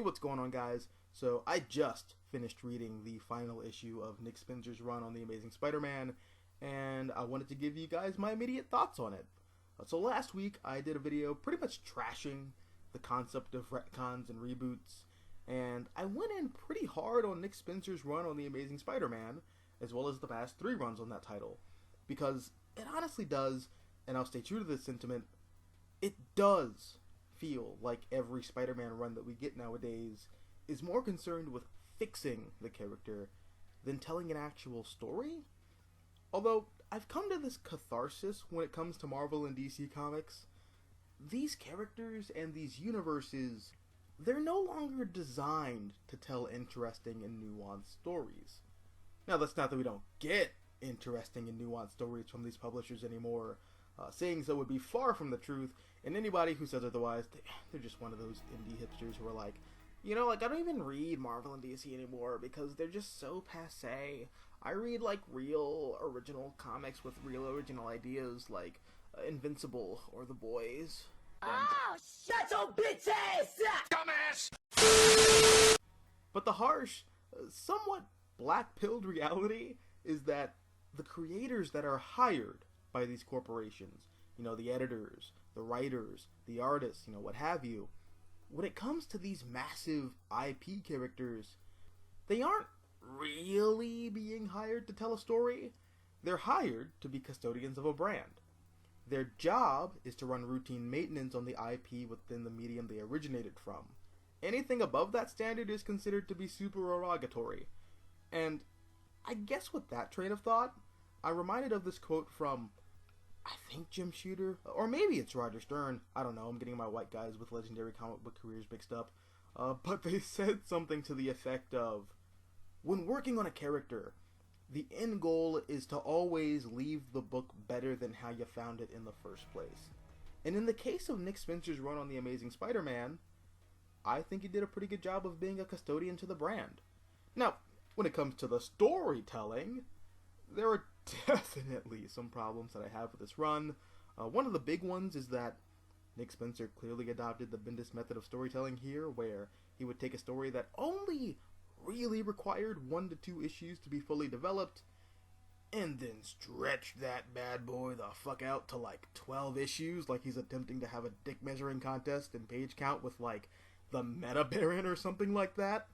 what's going on, guys? So I just finished reading the final issue of Nick Spencer's run on The Amazing Spider-Man, and I wanted to give you guys my immediate thoughts on it. So last week I did a video pretty much trashing the concept of retcons and reboots, and I went in pretty hard on Nick Spencer's run on The Amazing Spider-Man, as well as the past 3 runs on that title, because it honestly does, and I'll stay true to this sentiment, it does feel like every Spider-Man run that we get nowadays is more concerned with fixing the character than telling an actual story. Although, I've come to this catharsis when it comes to Marvel and DC Comics. These characters and these universes, they're no longer designed to tell interesting and nuanced stories. Now, that's not that we don't get interesting and nuanced stories from these publishers anymore. Saying so would be far from the truth, and anybody who says otherwise, they're just one of those indie hipsters who are like, I don't even read Marvel and DC anymore because they're just so passé. I read, real original comics with real original ideas, like Invincible or The Boys. Oh, shut your bitch ass up! Dumbass! But the harsh, somewhat black-pilled reality is that the creators that are hired by these corporations, the editors, the writers, the artists, what have you, when it comes to these massive IP characters, they aren't really being hired to tell a story. They're hired to be custodians of a brand. Their job is to run routine maintenance on the IP within the medium they originated from. Anything above that standard is considered to be supererogatory. And I guess with that train of thought, I'm reminded of this quote from, I think, Jim Shooter, or maybe it's Roger Stern. I don't know, I'm getting my white guys with legendary comic book careers mixed up. But they said something to the effect of, when working on a character, the end goal is to always leave the book better than how you found it in the first place. And in the case of Nick Spencer's run on The Amazing Spider-Man, I think he did a pretty good job of being a custodian to the brand. Now, when it comes to the storytelling, there are definitely some problems that I have with this run. One of the big ones is that Nick Spencer clearly adopted the Bendis method of storytelling here, where he would take a story that only really required 1 to 2 issues to be fully developed, and then stretch that bad boy the fuck out to 12 issues, like he's attempting to have a dick measuring contest in page count with the Meta Baron or something like that.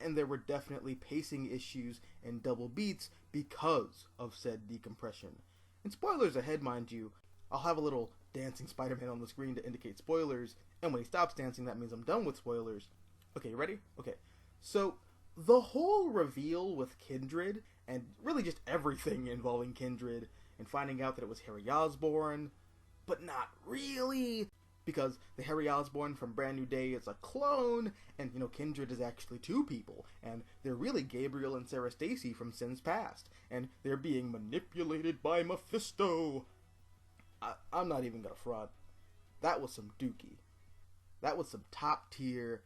And there were definitely pacing issues and double beats because of said decompression. And spoilers ahead, mind you, I'll have a little dancing Spider-Man on the screen to indicate spoilers, and when he stops dancing, that means I'm done with spoilers. Okay, you ready? Okay. So, the whole reveal with Kindred, and really just everything involving Kindred, and finding out that it was Harry Osborn, but not really, because the Harry Osborn from Brand New Day is a clone, and, Kindred is actually 2 people, and they're really Gabriel and Sarah Stacy from Sin's Past, and they're being manipulated by Mephisto. I'm not even gonna front. That was some dookie. That was some top-tier,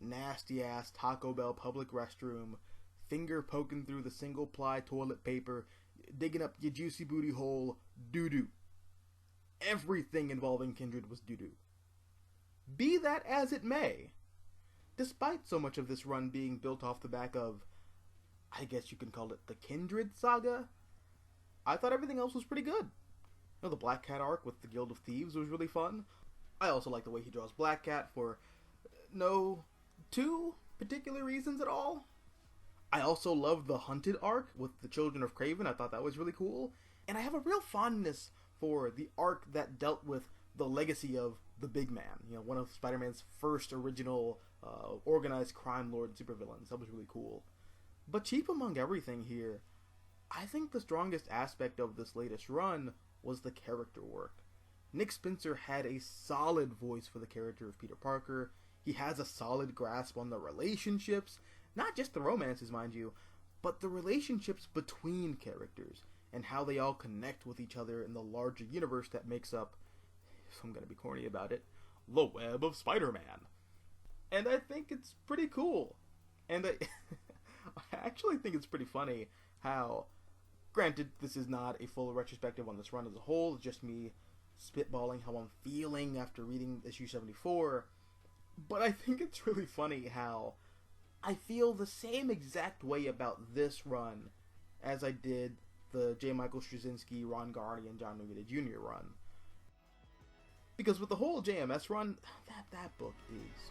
nasty-ass Taco Bell public restroom, finger poking through the single-ply toilet paper, digging up your juicy booty hole, doo-doo. Everything involving Kindred was doo-doo. Be that as it may, despite so much of this run being built off the back of, I guess you can call it the Kindred saga, I thought everything else was pretty good. The Black Cat arc with the Guild of Thieves was really fun. I also like the way he draws Black Cat for no 2 particular reasons at all. I also love the Hunted arc with the Children of Kraven. I thought that was really cool. And I have a real fondness for the arc that dealt with the legacy of the Big Man. One of Spider-Man's first original organized crime lord supervillains. That was really cool. But chief among everything here, I think the strongest aspect of this latest run was the character work. Nick Spencer had a solid voice for the character of Peter Parker. He has a solid grasp on the relationships, not just the romances, mind you, but the relationships between characters, and how they all connect with each other in the larger universe that makes up, if I'm gonna be corny about it, the web of Spider-Man. And I think it's pretty cool. And I actually think it's pretty funny how, granted, this is not a full retrospective on this run as a whole, it's just me spitballing how I'm feeling after reading issue 74. But I think it's really funny how I feel the same exact way about this run as I did the J. Michael Straczynski, Ron Garney, and John Romita Jr. run. Because with the whole JMS run, that book is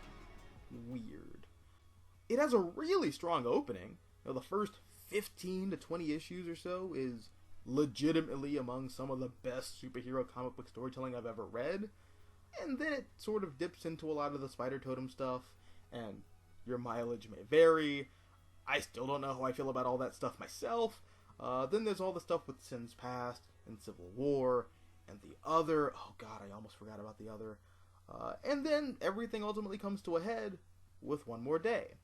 weird. It has a really strong opening. The first 15 to 20 issues or so is legitimately among some of the best superhero comic book storytelling I've ever read. And then it sort of dips into a lot of the Spider Totem stuff, and your mileage may vary. I still don't know how I feel about all that stuff myself. Then there's all the stuff with Sins Past and Civil War, and the other. Oh god, I almost forgot about the other. And then everything ultimately comes to a head with One More Day.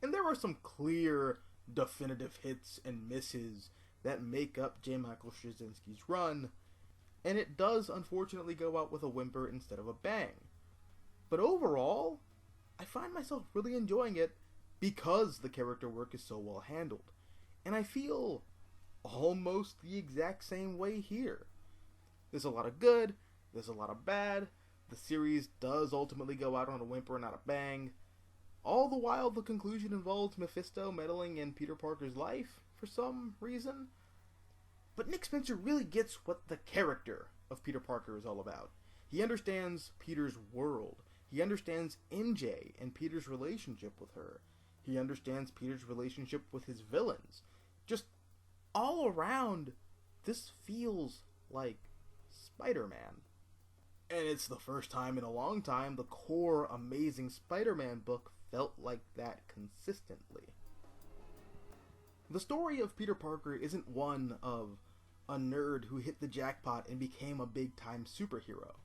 And there are some clear, definitive hits and misses that make up J. Michael Straczynski's run, and it does unfortunately go out with a whimper instead of a bang. But overall, I find myself really enjoying it because the character work is so well handled. And I feel almost the exact same way here. There's a lot of good, there's a lot of bad, the series does ultimately go out on a whimper and not a bang. All the while, the conclusion involves Mephisto meddling in Peter Parker's life for some reason. But Nick Spencer really gets what the character of Peter Parker is all about. He understands Peter's world. He understands MJ and Peter's relationship with her. He understands Peter's relationship with his villains. Just all around, this feels like Spider-Man. And it's the first time in a long time the core Amazing Spider-Man book felt like that consistently. The story of Peter Parker isn't one of a nerd who hit the jackpot and became a big-time superhero.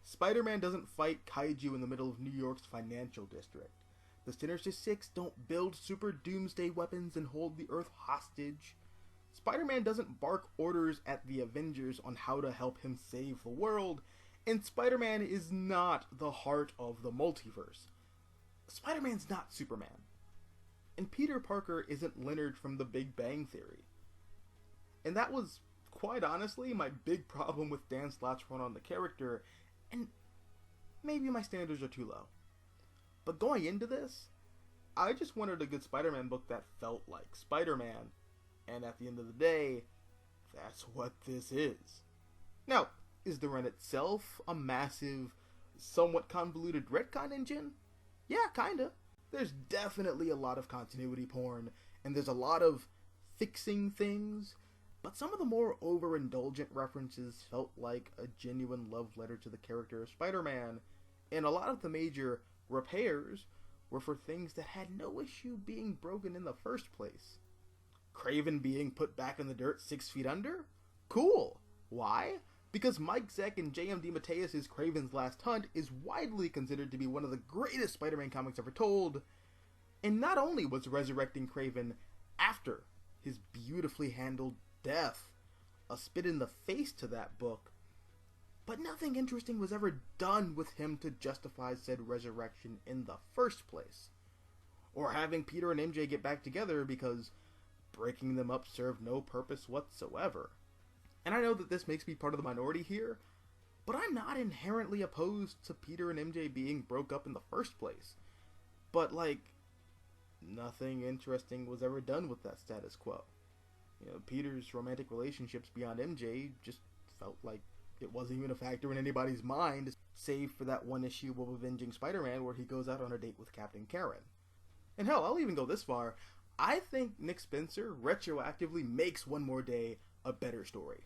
Spider-Man doesn't fight kaiju in the middle of New York's financial district. The Sinister Six don't build super doomsday weapons and hold the Earth hostage. Spider-Man doesn't bark orders at the Avengers on how to help him save the world, and Spider-Man is not the heart of the multiverse. Spider-Man's not Superman. And Peter Parker isn't Leonard from The Big Bang Theory. And that was, quite honestly, my big problem with Dan Slott's run on the character, and maybe my standards are too low. But going into this, I just wanted a good Spider-Man book that felt like Spider-Man, and at the end of the day, that's what this is. Now, is the run itself a massive, somewhat convoluted retcon engine? Yeah, kinda. There's definitely a lot of continuity porn, and there's a lot of fixing things, but some of the more overindulgent references felt like a genuine love letter to the character of Spider-Man, and a lot of the major repairs were for things that had no issue being broken in the first place. Kraven being put back in the dirt 6 feet under? Cool. Why? Because Mike Zeck and J.M. DeMatteis' Kraven's Last Hunt is widely considered to be one of the greatest Spider-Man comics ever told, and not only was resurrecting Kraven after his beautifully handled death a spit in the face to that book, but nothing interesting was ever done with him to justify said resurrection in the first place. Or having Peter and MJ get back together because breaking them up served no purpose whatsoever. And I know that this makes me part of the minority here, but I'm not inherently opposed to Peter and MJ being broke up in the first place. But, nothing interesting was ever done with that status quo. Peter's romantic relationships beyond MJ just felt like it wasn't even a factor in anybody's mind, save for that one issue of Avenging Spider-Man where he goes out on a date with Captain Karen. And hell, I'll even go this far. I think Nick Spencer retroactively makes One More Day a better story.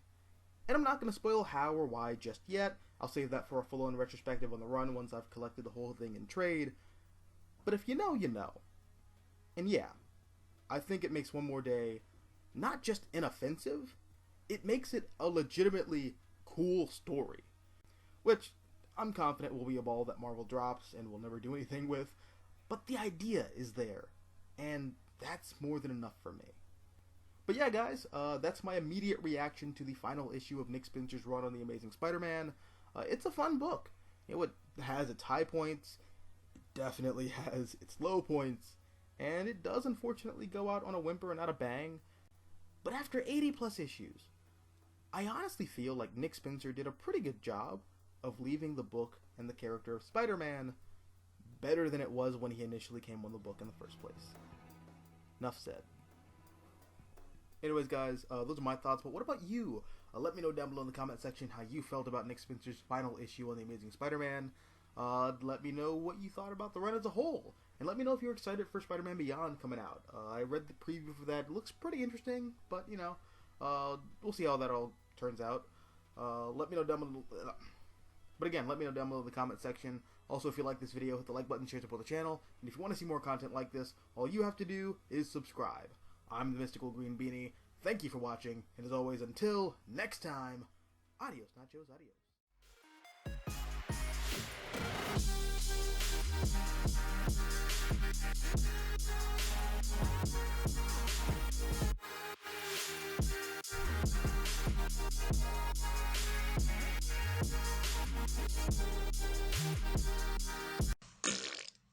And I'm not going to spoil how or why just yet. I'll save that for a full-on retrospective on the run once I've collected the whole thing in trade. But if you know, you know. And yeah, I think it makes One More Day not just inoffensive, it makes it a legitimately cool story. Which I'm confident will be a ball that Marvel drops and will never do anything with. But the idea is there. And that's more than enough for me. But yeah, guys, that's my immediate reaction to the final issue of Nick Spencer's run on The Amazing Spider-Man. It's a fun book. It has its high points, it definitely has its low points, and it does unfortunately go out on a whimper and not a bang. But after 80 plus issues, I honestly feel like Nick Spencer did a pretty good job of leaving the book and the character of Spider-Man better than it was when he initially came on the book in the first place. Enough said. Anyways, guys, those are my thoughts, but what about you? Let me know down below in the comment section how you felt about Nick Spencer's final issue on The Amazing Spider-Man. Let me know what you thought about the run as a whole, and let me know if you're excited for Spider-Man Beyond coming out. I read the preview for that. It looks pretty interesting, but, you know, we'll see how that all turns out. Let me know down below. But again, let me know down below in the comment section. Also, if you like this video, hit the like button, share, support the channel, and if you want to see more content like this, all you have to do is subscribe. I'm the Mystical Green Beanie. Thank you for watching, and as always, until next time, adios, nachos, adios.